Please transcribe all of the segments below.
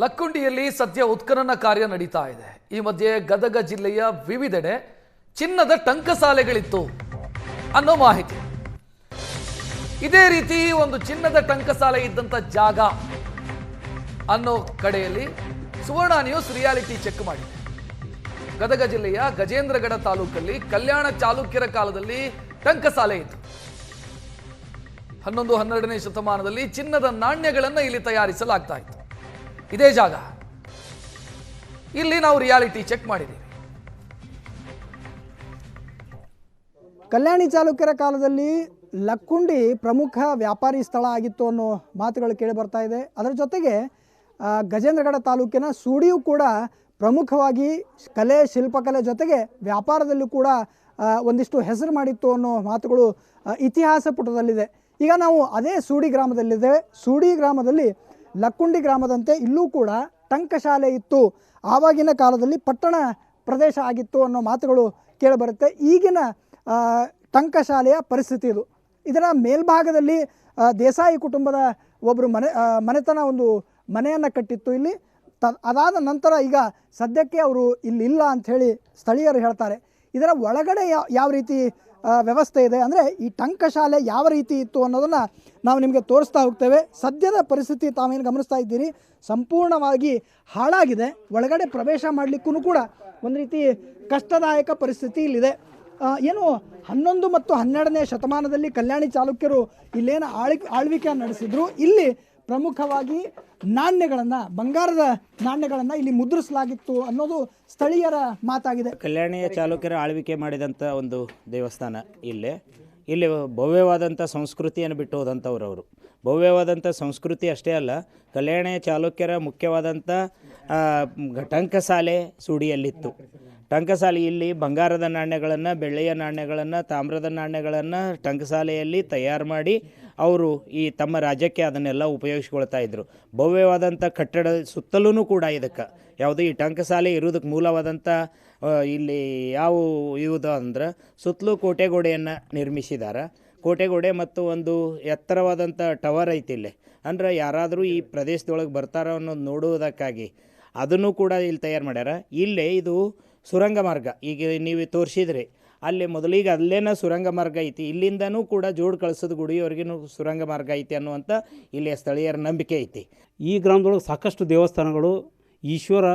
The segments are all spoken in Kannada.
ಲಕ್ಕುಂಡಿಯಲ್ಲಿ ಸದ್ಯ ಉತ್ಖನನ ಕಾರ್ಯ ನಡೀತಾ ಇದೆ. ಈ ಮಧ್ಯೆ ಗದಗ ಜಿಲ್ಲೆಯ ವಿವಿಧೆಡೆ ಚಿನ್ನದ ಟಂಕಸಾಲೆಗಳಿತ್ತು ಅನ್ನೋ ಮಾಹಿತಿ. ಇದೇ ರೀತಿ ಒಂದು ಚಿನ್ನದ ಟಂಕಸಾಲೆ ಇದ್ದಂತ ಜಾಗ ಅನ್ನೋ ಕಡೆಯಲ್ಲಿ ಸುವರ್ಣ ನ್ಯೂಸ್ ರಿಯಾಲಿಟಿ ಚೆಕ್ ಮಾಡಿದೆ. ಗದಗ ಜಿಲ್ಲೆಯ ಗಜೇಂದ್ರಗಡ ತಾಲೂಕಲ್ಲಿ ಕಲ್ಯಾಣ ಚಾಲುಕ್ಯರ ಕಾಲದಲ್ಲಿ ಟಂಕಸಾಲೆ ಇತ್ತು. 11-12ನೇ ಶತಮಾನದಲ್ಲಿ ಚಿನ್ನದ ನಾಣ್ಯಗಳನ್ನು ಇಲ್ಲಿ ತಯಾರಿಸಲಾಗ್ತಾ ಇತ್ತು. ಇದೇ ಜಾಗ ಇಲ್ಲಿ ನಾವು ರಿಯಾಲಿಟಿ ಚೆಕ್ ಮಾಡಿದ್ದೀವಿ. ಕಲ್ಯಾಣಿ ಚಾಲುಕ್ಯರ ಕಾಲದಲ್ಲಿ ಲಕ್ಕುಂಡಿ ಪ್ರಮುಖ ವ್ಯಾಪಾರಿ ಸ್ಥಳ ಆಗಿತ್ತು ಅನ್ನೋ ಮಾತುಗಳು ಕೇಳಿ ಬರ್ತಾ ಇದೆ. ಅದರ ಜೊತೆಗೆ ಗಜೇಂದ್ರಗಡ ತಾಲೂಕಿನ ಸೂಡಿಯೂ ಕೂಡ ಪ್ರಮುಖವಾಗಿ ಕಲೆ ಶಿಲ್ಪಕಲೆ ಜೊತೆಗೆ ವ್ಯಾಪಾರದಲ್ಲೂ ಕೂಡ ಒಂದಿಷ್ಟು ಹೆಸರು ಮಾಡಿತ್ತು ಅನ್ನೋ ಮಾತುಗಳು ಇತಿಹಾಸ ಪುಟದಲ್ಲಿದೆ. ಈಗ ನಾವು ಅದೇ ಸೂಡಿ ಗ್ರಾಮದಲ್ಲಿದ್ದೇವೆ. ಸೂಡಿ ಗ್ರಾಮದಲ್ಲಿ ಲಕ್ಕುಂಡಿ ಗ್ರಾಮದಂತೆ ಇಲ್ಲೂ ಕೂಡ ಟಂಕಶಾಲೆ ಇತ್ತು. ಆವಾಗಿನ ಕಾಲದಲ್ಲಿ ಪಟ್ಟಣ ಪ್ರದೇಶ ಆಗಿತ್ತು ಅನ್ನೋ ಮಾತುಗಳು ಕೇಳಿಬರುತ್ತೆ. ಈಗಿನ ಟಂಕಶಾಲೆಯ ಪರಿಸ್ಥಿತಿ ಇದು. ಇದರ ಮೇಲ್ಭಾಗದಲ್ಲಿ ದೇಸಾಯಿ ಕುಟುಂಬದ ಒಬ್ಬರು ಮನೆತನ ಒಂದು ಮನೆಯನ್ನು ಕಟ್ಟಿತ್ತು ಇಲ್ಲಿ. ಅದಾದ ನಂತರ ಈಗ ಸದ್ಯಕ್ಕೆ ಅವರು ಇಲ್ಲಿಲ್ಲ ಅಂಥೇಳಿ ಸ್ಥಳೀಯರು ಹೇಳ್ತಾರೆ. ಇದರ ಒಳಗಡೆ ಯಾವ ರೀತಿ ವ್ಯವಸ್ಥೆ ಇದೆ ಅಂದರೆ ಈ ಟಂಕಶಾಲೆ ಯಾವ ರೀತಿ ಇತ್ತು ಅನ್ನೋದನ್ನು ನಾವು ನಿಮಗೆ ತೋರಿಸ್ತಾ ಹೋಗ್ತೇವೆ. ಸದ್ಯದ ಪರಿಸ್ಥಿತಿ ತಾವೇನು ಗಮನಿಸ್ತಾ ಇದ್ದೀರಿ, ಸಂಪೂರ್ಣವಾಗಿ ಹಾಳಾಗಿದೆ. ಒಳಗಡೆ ಪ್ರವೇಶ ಮಾಡಲಿಕ್ಕೂ ಕೂಡ ಒಂದು ರೀತಿ ಕಷ್ಟದಾಯಕ ಪರಿಸ್ಥಿತಿ ಇಲ್ಲಿದೆ. ಏನು 11 ಮತ್ತು 12ನೇ ಶತಮಾನದಲ್ಲಿ ಕಲ್ಯಾಣಿ ಚಾಲುಕ್ಯರು ಇಲ್ಲೇನು ಆಳ್ವಿಕೆಯನ್ನು ನಡೆಸಿದ್ರು. ಇಲ್ಲಿ ಪ್ರಮುಖವಾಗಿ ನಾಣ್ಯಗಳನ್ನು, ಬಂಗಾರದ ನಾಣ್ಯಗಳನ್ನು ಇಲ್ಲಿ ಮುದ್ರಿಸಲಾಗಿತ್ತು ಅನ್ನೋದು ಸ್ಥಳೀಯರ ಮಾತಾಗಿದೆ. ಕಲ್ಯಾಣಿಯ ಚಾಲುಕ್ಯರ ಆಳ್ವಿಕೆ ಮಾಡಿದಂಥ ಒಂದು ದೇವಸ್ಥಾನ ಇಲ್ಲಿ ಭವ್ಯವಾದಂಥ ಸಂಸ್ಕೃತಿಯನ್ನು ಬಿಟ್ಟು ಹೋದಂಥವ್ರು ಅವರು. ಭವ್ಯವಾದಂಥ ಸಂಸ್ಕೃತಿ ಅಷ್ಟೇ ಅಲ್ಲ, ಕಲ್ಯಾಣಿಯ ಚಾಲುಕ್ಯರ ಮುಖ್ಯವಾದಂಥ ಟಂಕಸಾಲೆ ಸೂಡಿಯಲ್ಲಿತ್ತು. ಟಂಕಸಾಲೆ ಇಲ್ಲಿ ಬಂಗಾರದ ನಾಣ್ಯಗಳನ್ನು, ಬೆಳ್ಳಿಯ ನಾಣ್ಯಗಳನ್ನು, ತಾಮ್ರದ ನಾಣ್ಯಗಳನ್ನು ಟಂಕಸಾಲೆಯಲ್ಲಿ ತಯಾರು ಮಾಡಿ ಅವರು ಈ ತಮ್ಮ ರಾಜ್ಯಕ್ಕೆ ಅದನ್ನೆಲ್ಲ ಉಪಯೋಗಿಸ್ಕೊಳ್ತಾ ಇದ್ದರು. ಭವ್ಯವಾದಂಥ ಕಟ್ಟಡ ಸುತ್ತಲೂ ಕೂಡ ಇದಕ್ಕೆ ಯಾವುದು ಈ ಟಂಕಸಾಲೆ ಇರೋದಕ್ಕೆ ಮೂಲವಾದಂಥ ಇಲ್ಲಿ ಯಾವ ಇವುದು ಅಂದ್ರೆ ಸುತ್ತಲೂ ಕೋಟೆಗೋಡೆಯನ್ನು ನಿರ್ಮಿಸಿದ್ದಾರೆ. ಕೋಟೆಗೋಡೆ ಮತ್ತು ಒಂದು ಎತ್ತರವಾದಂಥ ಟವರ್ ಐತಿ ಇಲ್ಲಿ. ಅಂದ್ರೆ ಯಾರಾದರೂ ಈ ಪ್ರದೇಶದೊಳಗೆ ಬರ್ತಾರೋ ಅನ್ನೋದು ನೋಡುವುದಕ್ಕಾಗಿ ಅದನ್ನು ಕೂಡ ಇಲ್ಲಿ ತಯಾರು ಮಾಡ್ಯಾರ. ಇಲ್ಲೇ ಇದು ಸುರಂಗ ಮಾರ್ಗ ಈಗ ನೀವು ತೋರಿಸಿದ್ರಿ, ಅಲ್ಲಿ ಮೊದಲಿಗೆ ಅಲ್ಲೇನ ಸುರಂಗ ಮಾರ್ಗ ಐತಿ. ಇಲ್ಲಿಂದನೂ ಕೂಡ ಜೋಡು ಕಳಿಸೋದು ಗುಡಿಯವರೆಗೂ ಸುರಂಗ ಮಾರ್ಗ ಐತಿ ಅನ್ನುವಂಥ ಇಲ್ಲಿಯ ಸ್ಥಳೀಯರ ನಂಬಿಕೆ ಐತಿ. ಈ ಗ್ರಾಮದೊಳಗೆ ಸಾಕಷ್ಟು ದೇವಸ್ಥಾನಗಳು ಈಶ್ವರ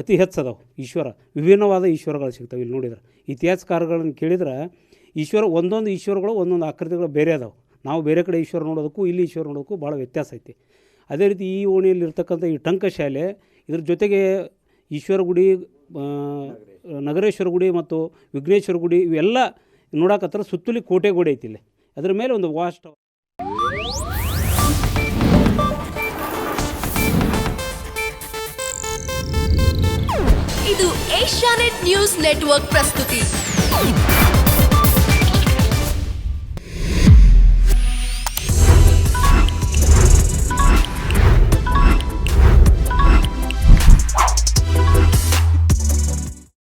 ಅತಿ ಹೆಚ್ಚದವು. ಈಶ್ವರ ವಿಭಿನ್ನವಾದ ಈಶ್ವರಗಳು ಸಿಗ್ತವೆ. ಇಲ್ಲಿ ನೋಡಿದ್ರೆ ಇತಿಹಾಸಕಾರಗಳನ್ನು ಕೇಳಿದ್ರೆ ಒಂದೊಂದು ಈಶ್ವರಗಳು ಒಂದೊಂದು ಆಕೃತಿಗಳು ಬೇರೆ ಅದಾವೆ. ನಾವು ಬೇರೆ ಕಡೆ ಈಶ್ವರ ನೋಡೋದಕ್ಕೂ ಇಲ್ಲಿ ಈಶ್ವರ ನೋಡೋದಕ್ಕೂ ಭಾಳ ವ್ಯತ್ಯಾಸ ಐತಿ. ಅದೇ ರೀತಿ ಈ ಓಣಿಯಲ್ಲಿ ಇರ್ತಕ್ಕಂಥ ಈ ಟಂಕಶಾಲೆ, ಇದ್ರ ಜೊತೆಗೆ ಈಶ್ವರ ಗುಡಿ, ನಗರೇಶ್ವರ ಗುಡಿ ಮತ್ತು ವಿಘ್ನೇಶ್ವರ ಗುಡಿ ಇವೆಲ್ಲ ನೋಡಕತ್ತರ ಸುತ್ತಲಿ ಕೋಟೆಗೋಡೆ ಐತಿ ಇಲ್ಲಿ. ಅದರ ಮೇಲೆ ಒಂದು ವಾಸ್ಟ್. ಇದು ಏಷ್ಯಾನೆಟ್ ನ್ಯೂಸ್ ನೆಟ್ವರ್ಕ್ ಪ್ರಸ್ತುತಿ.